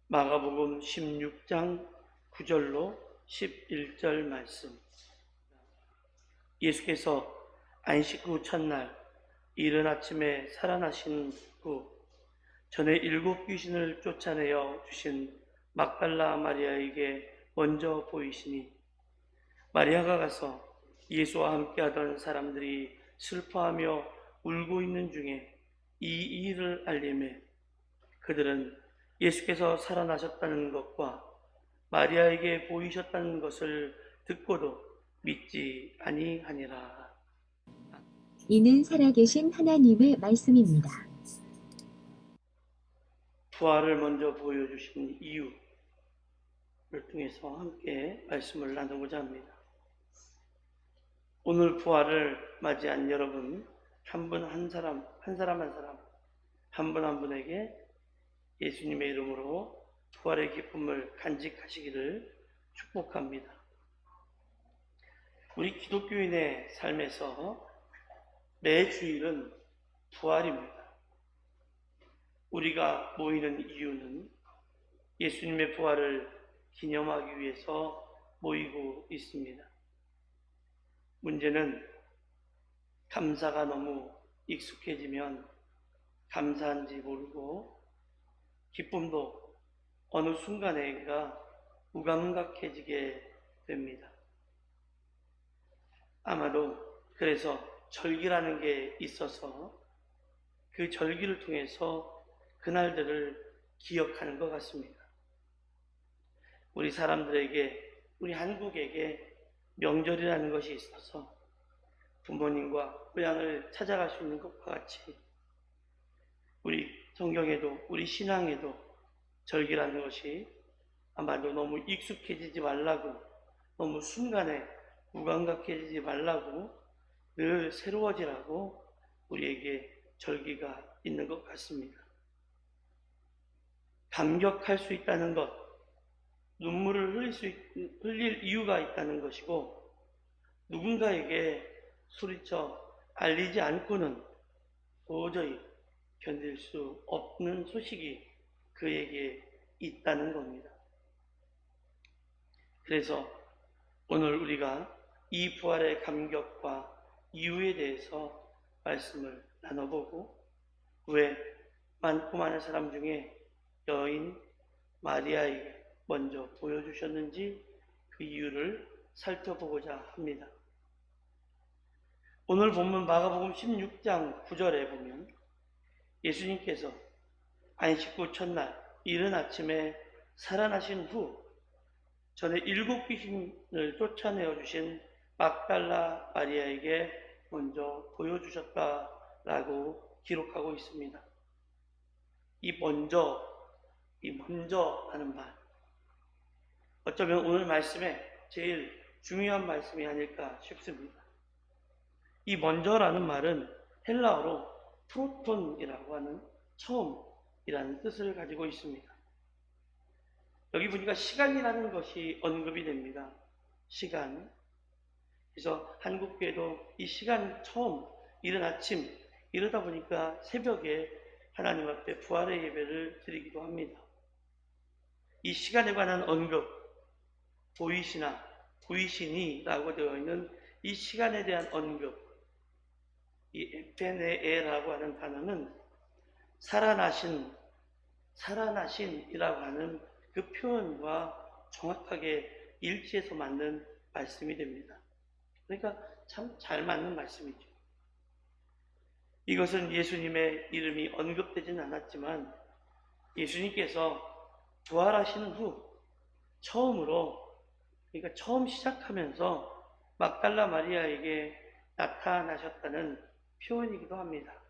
마가복음 16장 9절로 11절 말씀. 예수께서 안식 후 첫날 이른 아침에 살아나신 후 전에 7 귀신을 쫓아내어 주신 막달라 마리아에게 먼저 보이시니 마리아가 가서 예수와 함께하던 사람들이 슬퍼하며 울고 있는 중에 이 일을 알림해 그들은 예수께서 살아나셨다는 것과 마리아에게 보이셨다는 것을 듣고도 믿지 아니하니라. 이는 살아계신 하나님의 말씀입니다. 부활을 먼저 보여주신 이유를 통해서 함께 말씀을 나누고자 합니다. 오늘 부활을 맞이한 여러분, 한 분 한 사람, 한 사람 한 분 한 분에게 예수님의 이름으로 부활의 기쁨을 간직하시기를 축복합니다. 우리 기독교인의 삶에서 매 주일은 부활입니다. 우리가 모이는 이유는 예수님의 부활을 기념하기 위해서 모이고 있습니다. 문제는 감사가 너무 익숙해지면 감사한지 모르고 기쁨도 어느 순간에가 무감각해지게 됩니다. 아마도 그래서 절기라는 게 있어서 그 절기를 통해서 그날들을 기억하는 것 같습니다. 우리 사람들에게, 우리 한국에게 명절이라는 것이 있어서 부모님과 고향을 찾아갈 수 있는 것과 같이 우리 성경에도, 우리 신앙에도 절기라는 것이 아마도 너무 익숙해지지 말라고, 너무 순간에 무감각해지지 말라고, 늘 새로워지라고 우리에게 절기가 있는 것 같습니다. 감격할 수 있다는 것, 눈물을 흘릴 이유가 있다는 것이고, 누군가에게 소리쳐 알리지 않고는 도저히 견딜 수 없는 소식이 그에게 있다는 겁니다. 그래서 오늘 우리가 이 부활의 감격과 이유에 대해서 말씀을 나눠보고, 왜 많고 많은 사람 중에 여인 마리아에게 먼저 보여주셨는지 그 이유를 살펴보고자 합니다. 오늘 본문 마가복음 16장 9절에 보면 예수님께서 안식 후 첫날 이른 아침에 살아나신 후 전에 7 귀신을 쫓아내어 주신 막달라 마리아에게 먼저 보여주셨다라고 기록하고 있습니다. 이 먼저 하는 말, 어쩌면 오늘 말씀에 제일 중요한 말씀이 아닐까 싶습니다. 이 먼저라는 말은 헬라어로 프로톤이라고 하는 처음이라는 뜻을 가지고 있습니다. 여기 보니까 시간이라는 것이 언급이 됩니다. 시간. 그래서 한국교회도 이 시간 처음, 이른 아침, 이러다 보니까 새벽에 하나님 앞에 부활의 예배를 드리기도 합니다. 이 시간에 관한 언급, 보이시니라고 되어 있는 이 시간에 대한 언급, 이 에페네에라고 하는 단어는 살아나신이라고 하는 그 표현과 정확하게 일치해서 맞는 말씀이 됩니다. 그러니까 참 잘 맞는 말씀이죠. 이것은 예수님의 이름이 언급되지는 않았지만 예수님께서 부활하신 후 처음으로, 그러니까 처음 시작하면서 막달라 마리아에게 나타나셨다는 표현이기도 합니다.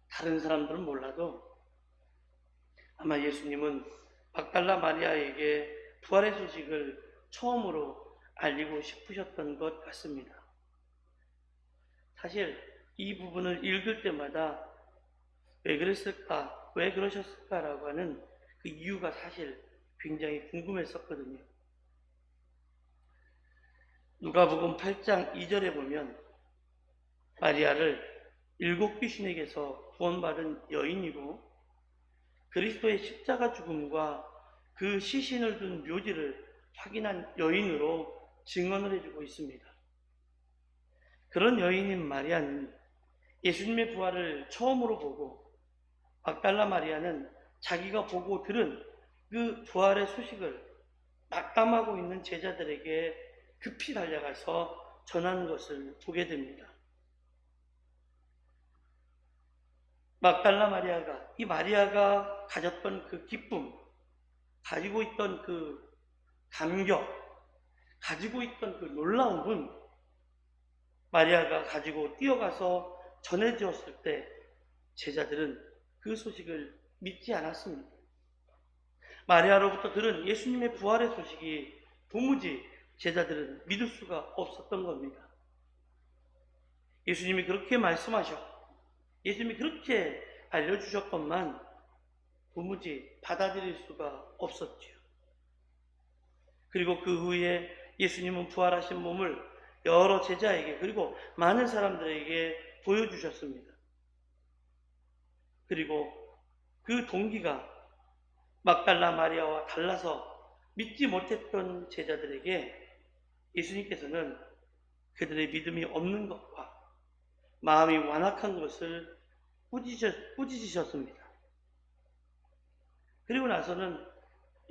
다른 사람들은 몰라도 아마 예수님은 막달라 마리아에게 부활의 소식을 처음으로 알리고 싶으셨던 것 같습니다. 사실 이 부분을 읽을 때마다 왜 그랬을까, 왜 그러셨을까라고 하는 그 이유가 사실 굉장히 궁금했었거든요. 누가복음 8장 2절에 보면 마리아를 7 귀신에게서 구원받은 여인이고 그리스도의 십자가 죽음과 그 시신을 둔 묘지를 확인한 여인으로 증언을 해주고 있습니다. 그런 여인인 마리아는 예수님의 부활을 처음으로 보고, 막달라 마리아는 자기가 보고 들은 그 부활의 소식을 낙담하고 있는 제자들에게 급히 달려가서 전하는 것을 보게 됩니다. 막달라 마리아가, 이 마리아가 가졌던 그 기쁨, 가지고 있던 그 감격, 가지고 있던 그 놀라움은 마리아가 가지고 뛰어가서 전해주었을 때 제자들은 그 소식을 믿지 않았습니다. 마리아로부터 들은 예수님의 부활의 소식이 도무지 제자들은 믿을 수가 없었던 겁니다. 예수님이 그렇게 말씀하셨고 예수님이 그렇게 알려주셨건만 도무지 받아들일 수가 없었지요. 그리고 그 후에 예수님은 부활하신 몸을 여러 제자에게 그리고 많은 사람들에게 보여주셨습니다. 그리고 그 동기가 막달라 마리아와 달라서 믿지 못했던 제자들에게 예수님께서는 그들의 믿음이 없는 것과 마음이 완악한 것을 꾸짖으셨습니다. 그리고 나서는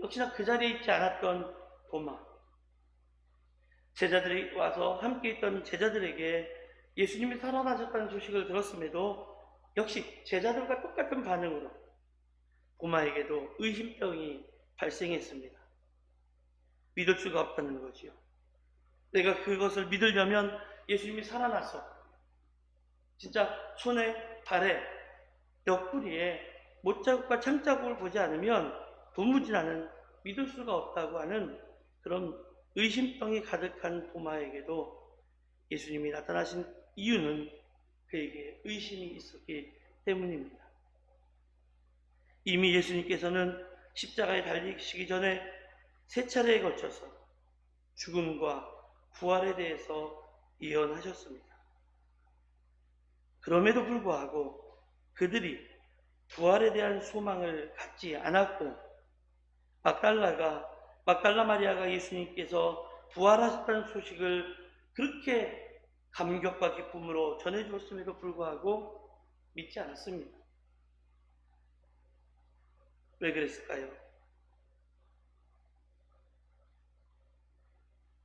역시나 그 자리에 있지 않았던 도마, 제자들이 와서 함께 있던 제자들에게 예수님이 살아나셨다는 소식을 들었음에도 역시 제자들과 똑같은 반응으로 도마에게도 의심병이 발생했습니다. 믿을 수가 없다는 거지요. 내가 그것을 믿으려면 예수님이 살아나서 진짜 손에, 발에, 옆구리에 못자국과 창자국을 보지 않으면 도무지 나는 믿을 수가 없다고 하는 그런 의심병이 가득한 도마에게도 예수님이 나타나신 이유는 그에게 의심이 있었기 때문입니다. 이미 예수님께서는 십자가에 달리시기 전에 3차례에 걸쳐서 죽음과 부활에 대해서 예언하셨습니다. 그럼에도 불구하고 그들이 부활에 대한 소망을 갖지 않았고 막달라 마리아가 예수님께서 부활하셨다는 소식을 그렇게 감격과 기쁨으로 전해주었음에도 불구하고 믿지 않았습니다. 왜 그랬을까요?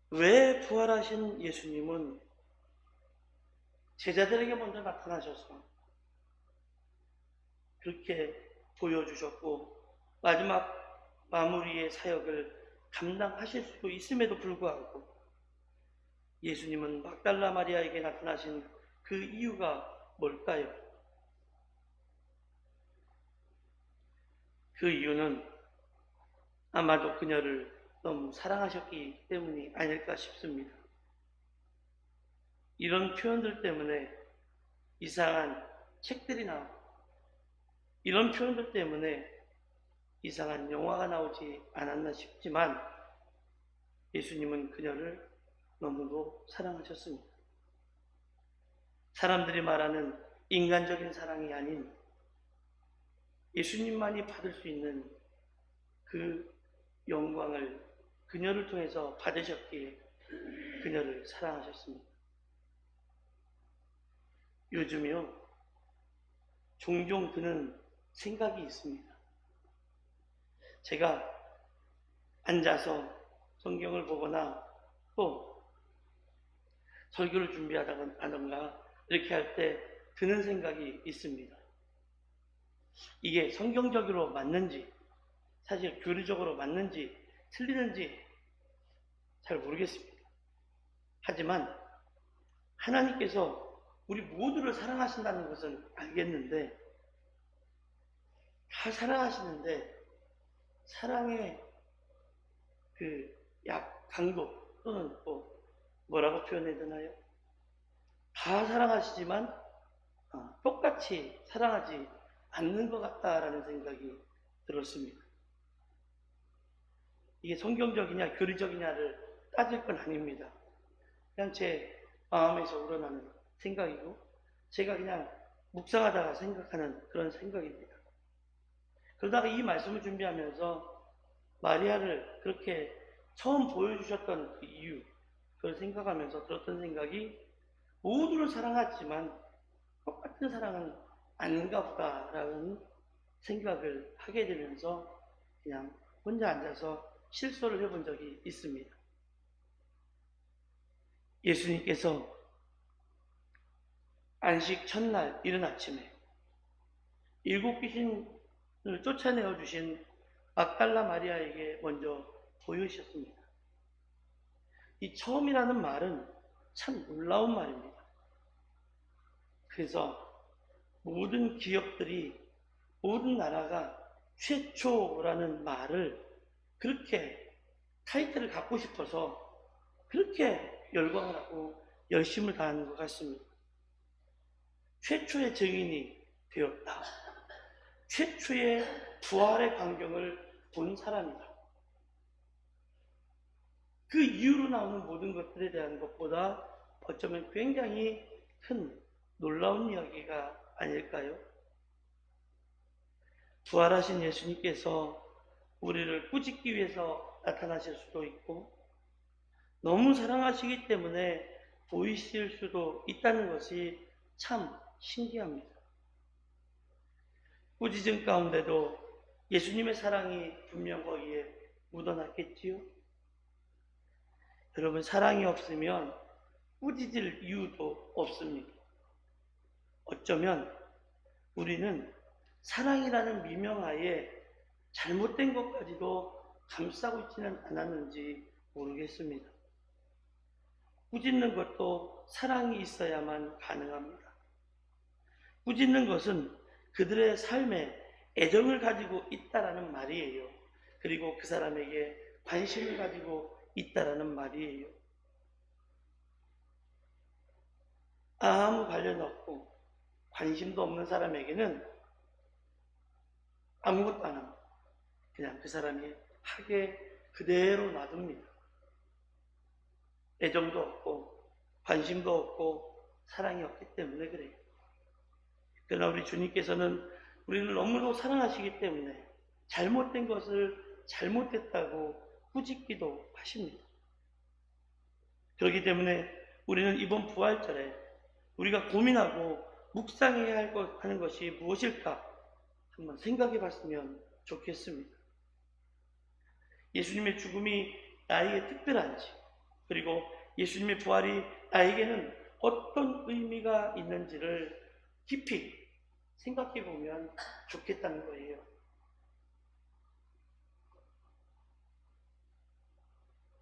왜 부활하신 예수님은 제자들에게 먼저 나타나셔서 그렇게 보여주셨고 마지막 마무리의 사역을 감당하실 수 있음에도 불구하고 예수님은 막달라 마리아에게 나타나신 그 이유가 뭘까요? 그 이유는 아마도 그녀를 너무 사랑하셨기 때문이 아닐까 싶습니다. 이런 표현들 때문에 이상한 책들이 나오고 이런 표현들 때문에 이상한 영화가 나오지 않았나 싶지만 예수님은 그녀를 너무도 사랑하셨습니다. 사람들이 말하는 인간적인 사랑이 아닌 예수님만이 받을 수 있는 그 영광을 그녀를 통해서 받으셨기에 그녀를 사랑하셨습니다. 요즘요, 종종 드는 생각이 있습니다. 제가 앉아서 성경을 보거나 또 설교를 준비하다가 이렇게 할 때 드는 생각이 있습니다. 이게 성경적으로 맞는지, 사실 교리적으로 맞는지, 틀리는지 잘 모르겠습니다. 하지만 하나님께서 우리 모두를 사랑하신다는 것은 알겠는데, 다 사랑하시는데, 사랑의 그 강도 또는 뭐라고 표현해야 되나요? 다 사랑하시지만 똑같이 사랑하지 않는 것 같다라는 생각이 들었습니다. 이게 성경적이냐 교리적이냐를 따질 건 아닙니다. 그냥 제 마음에서 우러나는 생각이고 제가 그냥 묵상하다가 생각하는 그런 생각입니다. 그러다가 이 말씀을 준비하면서 마리아를 그렇게 처음 보여주셨던 그 이유, 그걸 생각하면서 들었던 생각이, 모두를 사랑하지만 똑같은 사랑은 아닌가 보다라는 생각을 하게 되면서 그냥 혼자 앉아서 실소를 해본 적이 있습니다. 예수님께서 안식 첫날 이른 아침에 일곱 귀신을 쫓아내어 주신 막달라 마리아에게 먼저 보이셨습니다. 이 처음이라는 말은 참 놀라운 말입니다. 그래서 모든 기업들이, 모든 나라가 최초라는 말을 그렇게 타이틀을 갖고 싶어서 그렇게 열광을 하고 열심을 다하는 것 같습니다. 최초의 증인이 되었다. 최초의 부활의 광경을 본 사람이다. 그 이후로 나오는 모든 것들에 대한 것보다 어쩌면 굉장히 큰 놀라운 이야기가 아닐까요? 부활하신 예수님께서 우리를 꾸짖기 위해서 나타나실 수도 있고, 너무 사랑하시기 때문에 보이실 수도 있다는 것이 참 신기합니다. 꾸짖음 가운데도 예수님의 사랑이 분명 거기에 묻어났겠지요? 여러분, 사랑이 없으면 꾸짖을 이유도 없습니다. 어쩌면 우리는 사랑이라는 미명하에 잘못된 것까지도 감싸고 있지는 않았는지 모르겠습니다. 꾸짖는 것도 사랑이 있어야만 가능합니다. 꾸짖는 것은 그들의 삶에 애정을 가지고 있다라는 말이에요. 그리고 그 사람에게 관심을 가지고 있다라는 말이에요. 아무 관련 없고 관심도 없는 사람에게는 아무것도 안 합니다. 그냥 그 사람이 하게 그대로 놔둡니다. 애정도 없고 관심도 없고 사랑이 없기 때문에 그래요. 그러나 우리 주님께서는 우리를 너무도 사랑하시기 때문에 잘못된 것을 잘못했다고 꾸짖기도 하십니다. 그렇기 때문에 우리는 이번 부활절에 우리가 고민하고 묵상해야 하는 것이 무엇일까 한번 생각해 봤으면 좋겠습니다. 예수님의 죽음이 나에게 특별한지, 그리고 예수님의 부활이 나에게는 어떤 의미가 있는지를 깊이 생각해 보면 좋겠다는 거예요.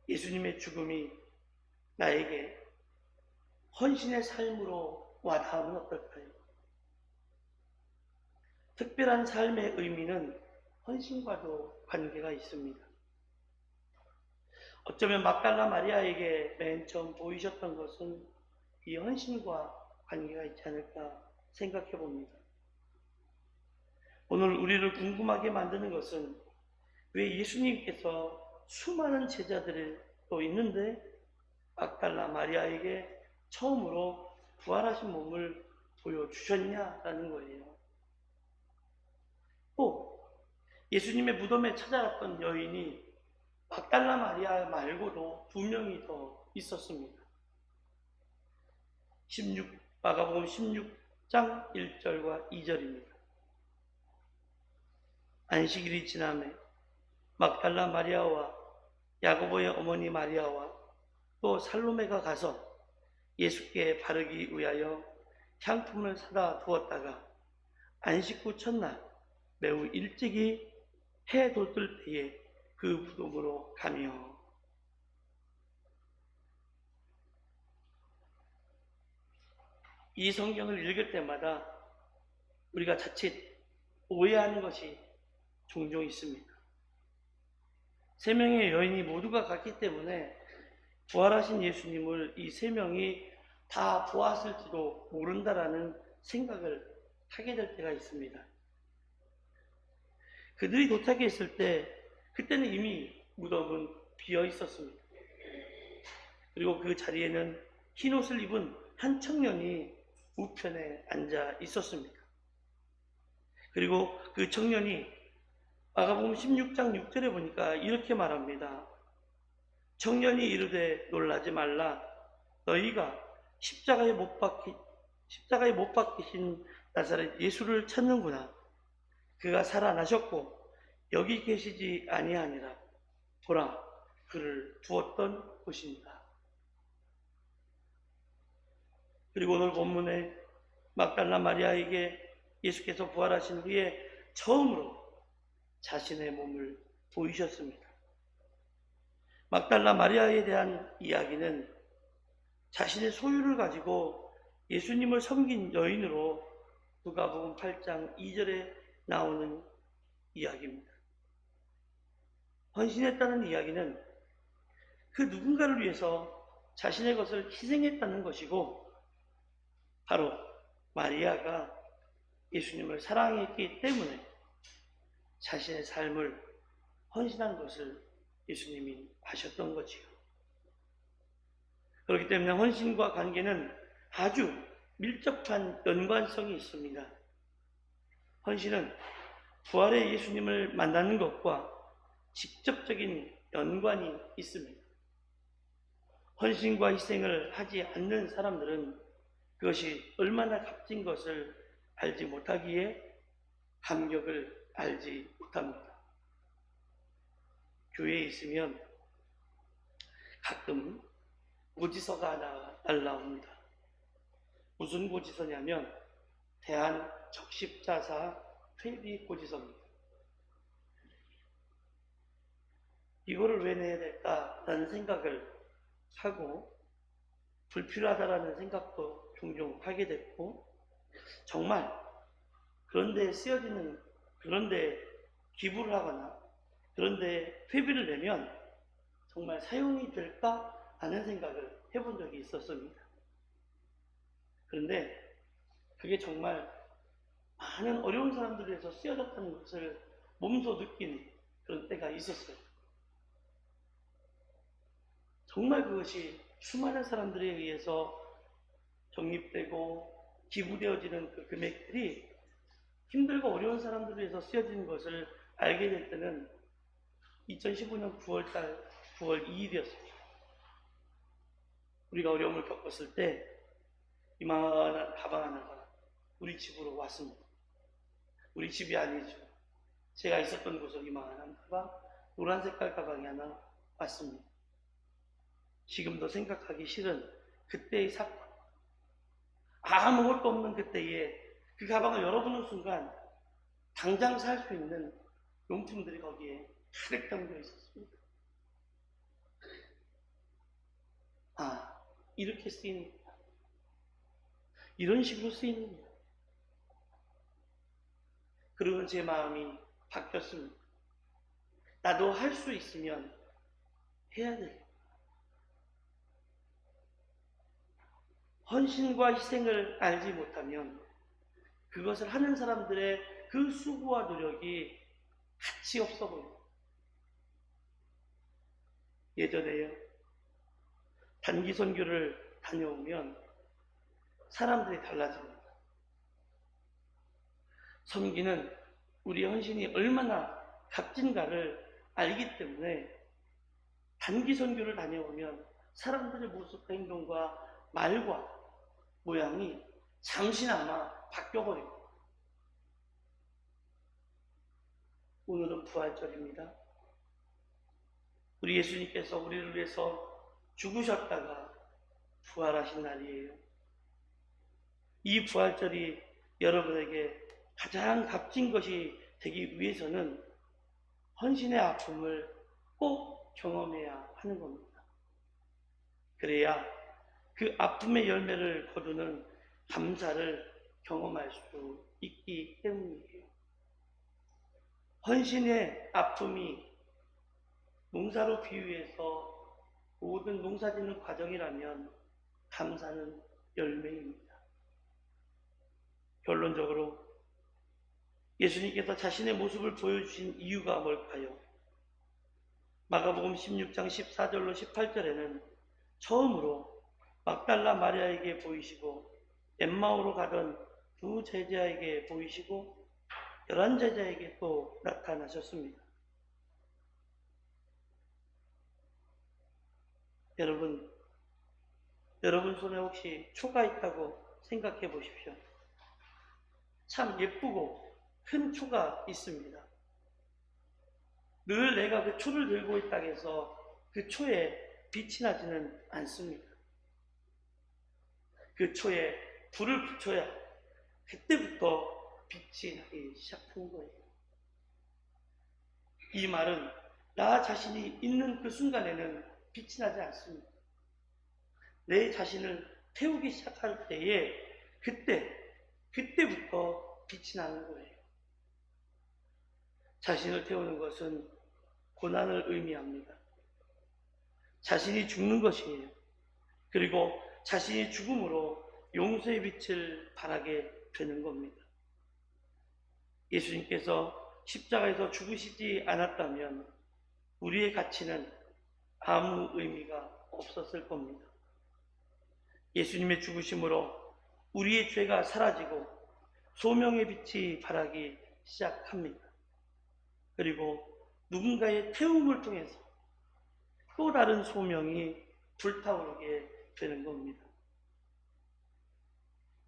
예수님의 죽음이 나에게 헌신의 삶으로 와닿으면 어떨까요? 특별한 삶의 의미는 헌신과도 관계가 있습니다. 어쩌면 막달라 마리아에게 맨 처음 보이셨던 것은 이 헌신과 관계가 있지 않을까 생각해 봅니다. 오늘 우리를 궁금하게 만드는 것은 왜 예수님께서 수많은 제자들이 또 있는데 막달라 마리아에게 처음으로 부활하신 몸을 보여주셨냐라는 거예요. 또 예수님의 무덤에 찾아갔던 여인이 막달라 마리아 말고도 2명이 더 있었습니다. 마가복음 16장 1절과 2절입니다. 안식일이 지남에 막달라 마리아와 야고보의 어머니 마리아와 또 살로메가 가서 예수께 바르기 위하여 향품을 사다 두었다가 안식 후 첫날 매우 일찍이 해 돋을 때에 그 무덤으로 가며, 이 성경을 읽을 때마다 우리가 자칫 오해하는 것이 종종 있습니다. 3명의 여인이 모두가 갔기 때문에 부활하신 예수님을 이 3명이 다 보았을지도 모른다라는 생각을 하게 될 때가 있습니다. 그들이 도착했을 때 그때는 이미 무덤은 비어 있었습니다. 그리고 그 자리에는 흰옷을 입은 한 청년이 우편에 앉아 있었습니다. 그리고 그 청년이 마가복음 16장 6절에 보니까 이렇게 말합니다. 청년이 이르되 놀라지 말라. 너희가 십자가에 못 박히신 나사렛 예수를 찾는구나. 그가 살아나셨고 여기 계시지 아니하니라. 보라, 그를 두었던 곳입니다. 그리고 오늘 본문에 막달라 마리아에게 예수께서 부활하신 후에 처음으로 자신의 몸을 보이셨습니다. 막달라 마리아에 대한 이야기는 자신의 소유를 가지고 예수님을 섬긴 여인으로 누가복음 8장 2절에 나오는 이야기입니다. 헌신했다는 이야기는 그 누군가를 위해서 자신의 것을 희생했다는 것이고, 바로 마리아가 예수님을 사랑했기 때문에 자신의 삶을 헌신한 것을 예수님이 아셨던 거지요. 그렇기 때문에 헌신과 관계는 아주 밀접한 연관성이 있습니다. 헌신은 부활의 예수님을 만나는 것과 직접적인 연관이 있습니다. 헌신과 희생을 하지 않는 사람들은 그것이 얼마나 값진 것을 알지 못하기에 감격을 알지 못합니다. 교회에 있으면 가끔 고지서가 하나 날라옵니다. 무슨 고지서냐면 대한적십자사 퇴비 고지서입니다. 이거를 왜 내야 될까라는 생각을 하고 불필요하다라는 생각도 종종 하게 됐고, 정말 그런데 쓰여지는, 그런데 기부를 하거나 그런데 퇴비를 내면 정말 사용이 될까 하는 생각을 해본 적이 있었습니다. 그런데 그게 정말 많은 어려운 사람들을 위해서 쓰여졌다는 것을 몸소 느끼는 그런 때가 있었어요. 정말 그것이 수많은 사람들에 의해서 적립되고 기부되어지는 그 금액들이 힘들고 어려운 사람들을 위해서 쓰여지는 것을 알게 될 때는 2015년 9월 2일이었습니다. 우리가 어려움을 겪었을 때 이만한 가방 하나가 우리 집으로 왔습니다. 우리 집이 아니죠. 제가 있었던 곳으로 이만한 가방, 노란 색깔 가방이 하나 왔습니다. 지금도 생각하기 싫은 그때의 사건, 아무것도 없는 그때에 그 가방을 열어보는 순간 당장 살 수 있는 용품들이 거기에 가득 담겨 있었습니다. 아, 이렇게 쓰이는 거야. 이런 식으로 쓰이는 거야. 그리고 제 마음이 바뀌었습니다. 나도 할 수 있으면 해야 되겠다. 헌신과 희생을 알지 못하면 그것을 하는 사람들의 그 수고와 노력이 가치 없어 보입니다. 예전에요, 단기 선교를 다녀오면 사람들이 달라집니다. 섬기는 우리 헌신이 얼마나 값진가를 알기 때문에 단기 선교를 다녀오면 사람들의 모습과 행동과 말과 모양이 잠시나마 바뀌어버립니다. 오늘은 부활절입니다. 우리 예수님께서 우리를 위해서 죽으셨다가 부활하신 날이에요. 이 부활절이 여러분에게 가장 값진 것이 되기 위해서는 헌신의 아픔을 꼭 경험해야 하는 겁니다. 그래야 그 아픔의 열매를 거두는 감사를 경험할 수 있기 때문이에요. 헌신의 아픔이 농사로 비유해서 모든 농사짓는 과정이라면 감사는 열매입니다. 결론적으로 예수님께서 자신의 모습을 보여주신 이유가 뭘까요? 마가복음 16장 14절로 18절에는 처음으로 막달라 마리아에게 보이시고 엠마오로 가던 두 제자에게 보이시고 열한 제자에게 또 나타나셨습니다. 여러분 손에 혹시 초가 있다고 생각해 보십시오. 참 예쁘고 큰 초가 있습니다. 늘 내가 그 초를 들고 있다고 해서 그 초에 빛이 나지는 않습니다. 그 초에 불을 붙여야 그때부터 빛이 나기 시작하는 거예요. 이 말은 나 자신이 있는 그 순간에는 빛이 나지 않습니다. 내 자신을 태우기 시작할 때에 그때부터 빛이 나는 거예요. 자신을 태우는 것은 고난을 의미합니다. 자신이 죽는 것이에요. 그리고 자신이 죽음으로 용서의 빛을 발하게 되는 겁니다. 예수님께서 십자가에서 죽으시지 않았다면 우리의 가치는 아무 의미가 없었을 겁니다. 예수님의 죽으심으로 우리의 죄가 사라지고 소명의 빛이 발하기 시작합니다. 그리고 누군가의 태움을 통해서 또 다른 소명이 불타오르게 되는 겁니다.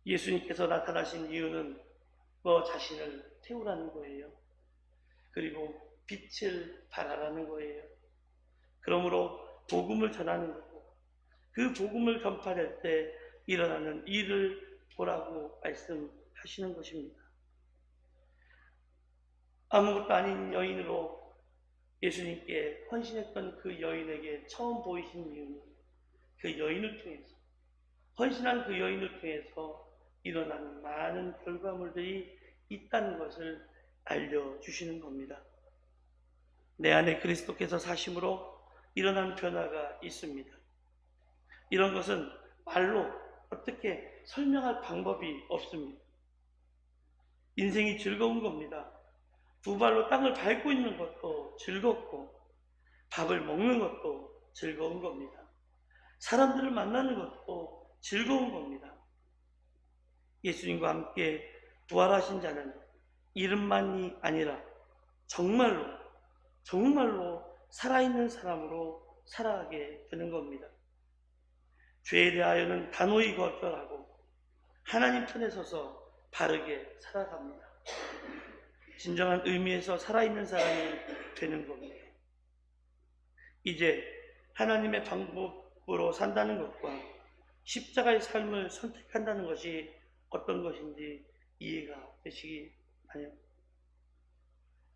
예수님께서 나타나신 이유는 너 자신을 태우라는 거예요. 그리고 빛을 발하라는 거예요. 그러므로 복음을 전하는 거고 그 복음을 전파할 때 일어나는 일을 보라고 말씀하시는 것입니다. 아무것도 아닌 여인으로 예수님께 헌신했던 그 여인에게 처음 보이신 이유는 그 여인을 통해서, 헌신한 그 여인을 통해서 일어나는 많은 결과물들이 있다는 것을 알려주시는 겁니다. 내 안에 그리스도께서 사심으로 일어난 변화가 있습니다. 이런 것은 말로 어떻게 설명할 방법이 없습니다. 인생이 즐거운 겁니다. 두 발로 땅을 밟고 있는 것도 즐겁고 밥을 먹는 것도 즐거운 겁니다. 사람들을 만나는 것도 즐거운 겁니다. 예수님과 함께 부활하신 자는 이름만이 아니라 정말로 살아있는 사람으로 살아가게 되는 겁니다. 죄에 대하여는 단호히 거절하고 하나님 편에 서서 바르게 살아갑니다. 진정한 의미에서 살아있는 사람이 되는 겁니다. 이제 하나님의 방법으로 산다는 것과 십자가의 삶을 선택한다는 것이 어떤 것인지 이해가 되시기 바랍니다.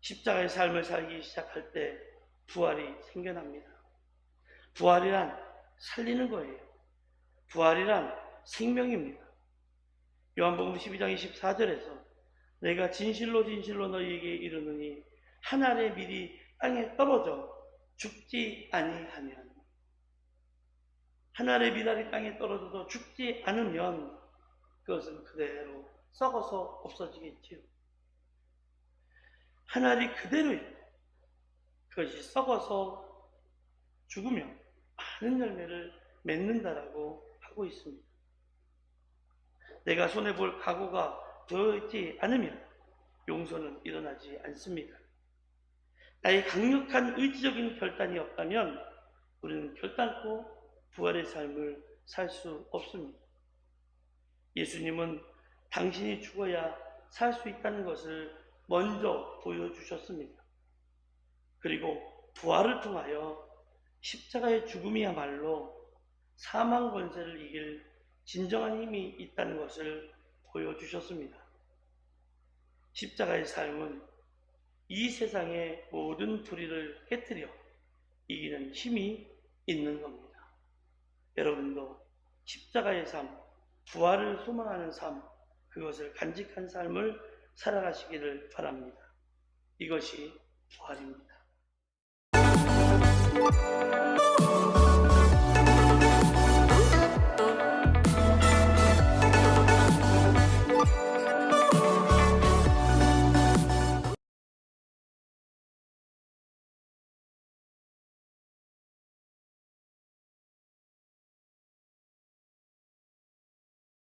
십자가의 삶을 살기 시작할 때 부활이 생겨납니다. 부활이란 살리는 거예요. 부활이란 생명입니다. 요한복음 12장 24절에서 내가 진실로 너희에게 이르노니 한 알의 밀이 땅에 떨어져 죽지 아니하면, 한 알의 밀알이 땅에 떨어져도 죽지 않으면 그것은 그대로 썩어서 없어지겠지요. 한 알이 그대로 있고 그것이 썩어서 죽으면 많은 열매를 맺는다라고 하고 있습니다. 내가 손해볼 각오가 되어있지 않으면 용서는 일어나지 않습니다. 나의 강력한 의지적인 결단이 없다면 우리는 결단코 부활의 삶을 살 수 없습니다. 예수님은 당신이 죽어야 살 수 있다는 것을 먼저 보여주셨습니다. 그리고 부활을 통하여 십자가의 죽음이야말로 사망 권세를 이길 진정한 힘이 있다는 것을 보여주셨습니다. 십자가의 삶은 이 세상의 모든 불의를 깨뜨려 이기는 힘이 있는 겁니다. 여러분도 십자가의 삶, 부활을 소망하는 삶, 그것을 간직한 삶을 살아가시기를 바랍니다. 이것이 부활입니다.